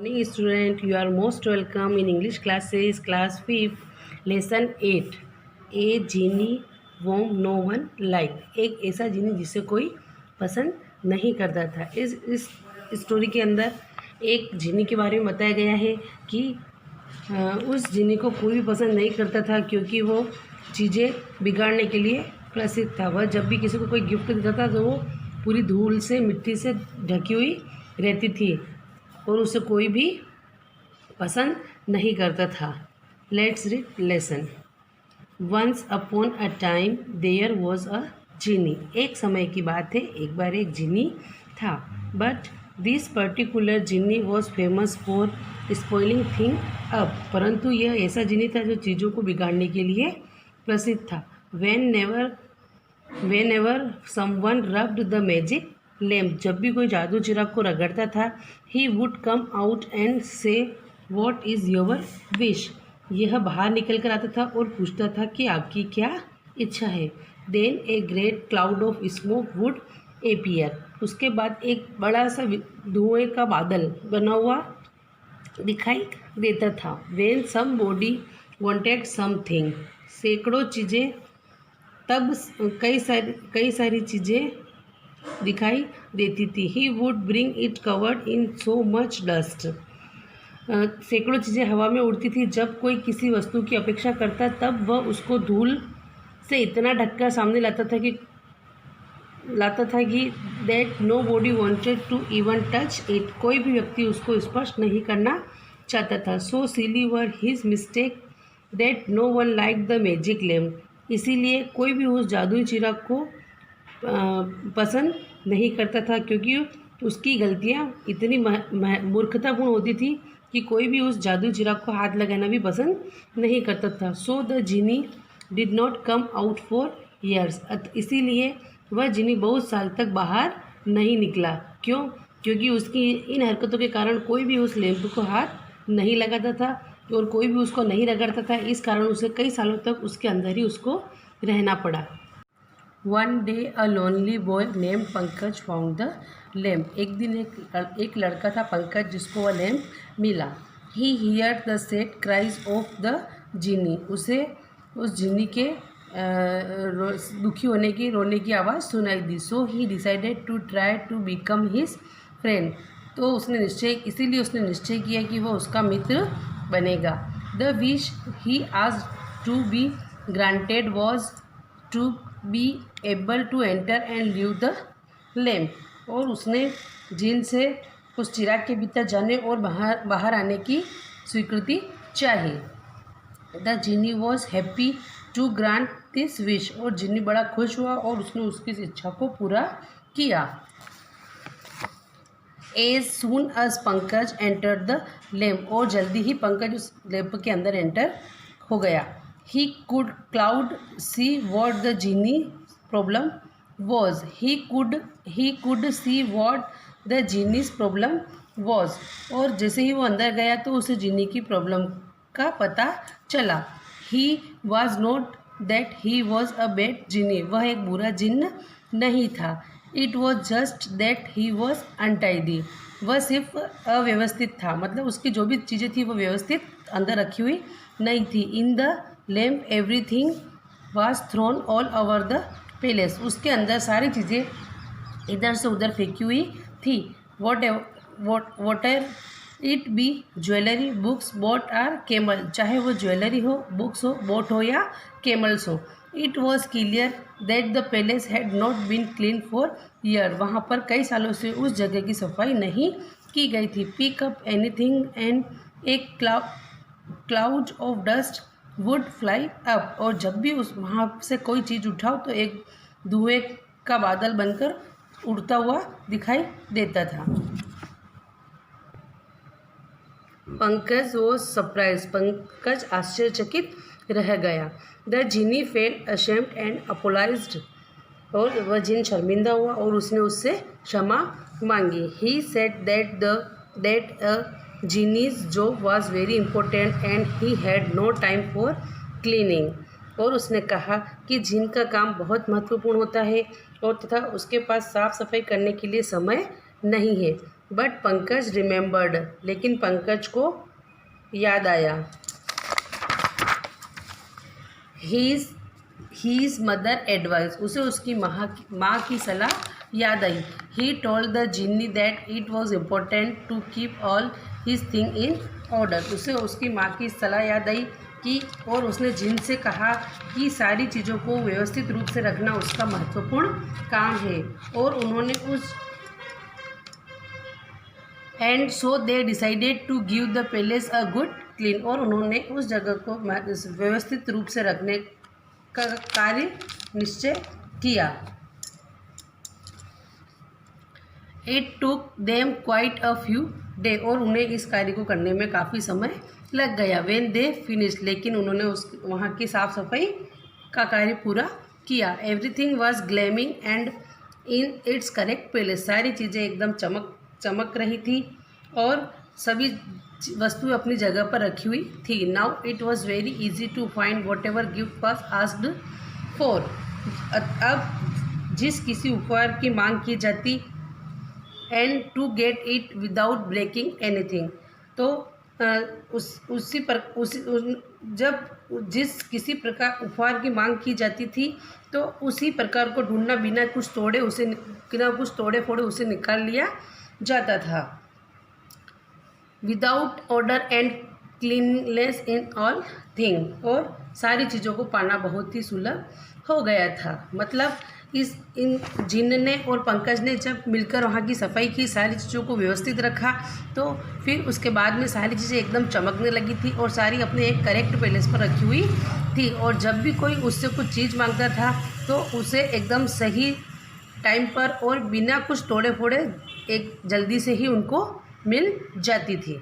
Morning student, you are most welcome in English classes, class 5, lesson 8. A genie whom no one liked. एक ऐसा जीनी जिसे कोई पसंद नहीं करता था। इस स्टोरी के अंदर एक जीनी के बारे में बताया गया है कि उस जीनी को कोई भी पसंद नहीं करता था क्योंकि वो चीज़ें बिगाड़ने के लिए प्रसिद्ध था। वह जब भी किसी को कोई गिफ्ट देता था तो वो पूरी धूल से मिट्टी से ढकी हुई रहती थी और उसे कोई भी पसंद नहीं करता था। Let's read lesson. Once upon a time there was a genie. एक समय की बात है, एक बार एक जीनी था। But this particular genie was famous for spoiling thing up. परंतु यह ऐसा जीनी था जो चीज़ों को बिगाड़ने के लिए प्रसिद्ध था। When ever someone rubbed the magic lamp. जब भी कोई जादू चिराग को रगड़ता था, he would come out and से वॉट इज़ योर विश। यह बाहर निकल कर आता था और पूछता था कि आपकी क्या इच्छा है। Then a great cloud of smoke would appear. उसके बाद एक बड़ा सा धुएं का बादल बना हुआ दिखाई देता था। When somebody wanted something. सैकड़ों चीज़ें, तब कई सारी चीज़ें दिखाई देती थी। He would bring it covered in so much dust. सैकड़ों चीज़ें हवा में उड़ती थी। जब कोई किसी वस्तु की अपेक्षा करता तब वह उसको धूल से इतना ढककर सामने लाता था कि that nobody wanted to even touch it. कोई भी व्यक्ति उसको स्पर्श नहीं करना चाहता था। So silly were his mistake that no one like the magic lamp. इसीलिए कोई भी उस जादुई चिराग को पसंद नहीं करता था क्योंकि उसकी गलतियाँ इतनी मूर्खतापूर्ण होती थी कि कोई भी उस जादू चिराग को हाथ लगाना भी पसंद नहीं करता था। So the genie did not come out for years. इसीलिए वह जीनी बहुत साल तक बाहर नहीं निकला। क्यों? क्योंकि उसकी इन हरकतों के कारण कोई भी उस लैंप को हाथ नहीं लगाता था और कोई भी उसको नहीं रगड़ता था। इस कारण उसे कई सालों तक उसके अंदर ही उसको रहना पड़ा। One day a lonely boy name Pankaj found the lamp. एक दिन एक लड़का था पंकज जिसको वह लैम्प मिला। He hear the sad cries of the genie. उसे उस जीनी के दुखी होने की रोने की आवाज़ सुनाई दी। So he decided to try to become his friend. तो इसीलिए उसने निश्चय किया कि वह उसका मित्र बनेगा। The wish he asked to be granted was to be able to enter and leave the lamp. और उसने जिन से उस चिराग के भीतर जाने और बाहर आने की स्वीकृति चाही। The genie was happy to grant this wish. और जीनी बड़ा खुश हुआ और उसने उसकी इच्छा को पूरा किया। As soon as Pankaj enter the lamp. और जल्दी ही पंकज उस लैम्प के अंदर एंटर हो गया। He could cloud see what the genie problem was. He could see what the genie's problem was. और जैसे ही वो अंदर गया तो उसे जीनी की प्रॉब्लम का पता चला। He was not that he was a bad genie. वह एक बुरा जिन्न नहीं था। It was just that he was untidy. वह सिर्फ अव्यवस्थित था, मतलब उसकी जो भी चीज़ें थी वो व्यवस्थित अंदर रखी हुई नहीं थी। In the lamp everything was thrown all over the palace. उसके अंदर सारी चीज़ें इधर से उधर फेंकी हुई थी। Whatever it be jewellery books boat or camel. चाहे वो ज्वेलरी हो, बुक्स हो, बोट हो या कैमल्स हो। It was clear that the palace had not been clean for year. वहाँ पर कई सालों से उस जगह की सफाई नहीं की गई थी। पिक अप एनीथिंग एंड एक cloud of dust would fly up. और जब भी उस वहाँ से कोई चीज़ उठाओ तो एक धुएं का बादल बनकर उड़ता हुआ दिखाई देता था। Pankaj was surprise. पंकज आश्चर्यचकित रह गया। The genie felt ashamed and apologised. और वह जिन शर्मिंदा हुआ और उसने उससे क्षमा मांगी। He said that a genie's job was very important and he had no time for cleaning. और उसने कहा कि जिन का काम बहुत महत्वपूर्ण होता है और तथा उसके पास साफ सफाई करने के लिए समय नहीं है। बट पंकज रिमेंबर्ड, लेकिन पंकज को याद आया। हीज मदर एडवाइस, उसे उसकी माँ की सलाह याद आई। He told the genie that it was important to keep all his thing in order, उसे उसकी माँ की सलाह याद आई कि और उसने जिन से कहा कि सारी चीज़ों को व्यवस्थित रूप से रखना उसका महत्वपूर्ण काम है। और उन्होंने उस and so they decided to give the palace a good clean, और उन्होंने उस जगह को व्यवस्थित रूप से रखने का कार्य निश्चय किया। It took them quite a few day, और उन्हें इस कार्य को करने में काफ़ी समय लग गया। व्हेन दे फिनिश, लेकिन उन्होंने उस वहाँ की साफ़ सफाई का कार्य पूरा किया। Everything was gleaming and in its correct place, सारी चीज़ें एकदम चमक रही थी और सभी वस्तुएं अपनी जगह पर रखी हुई थी। Now it was very easy to find whatever gift was asked for, अब जिस किसी उपहार की मांग की जाती and to get it without breaking anything, तो जब जिस किसी प्रकार उपहार की मांग की जाती थी तो उसी प्रकार को ढूंढना, बिना कुछ तोड़े फोड़े उसे निकाल लिया जाता था। Without order and cleanness in all thing, और सारी चीज़ों को पाना बहुत ही सुलभ हो गया था। मतलब इन जिन ने और पंकज ने जब मिलकर वहाँ की सफाई की, सारी चीज़ों को व्यवस्थित रखा, तो फिर उसके बाद में सारी चीज़ें एकदम चमकने लगी थी और सारी अपने एक करेक्ट प्लेस पर रखी हुई थी। और जब भी कोई उससे कुछ चीज़ मांगता था तो उसे एकदम सही टाइम पर और बिना कुछ तोड़े फोड़े एक जल्दी से ही उनको मिल जाती थी।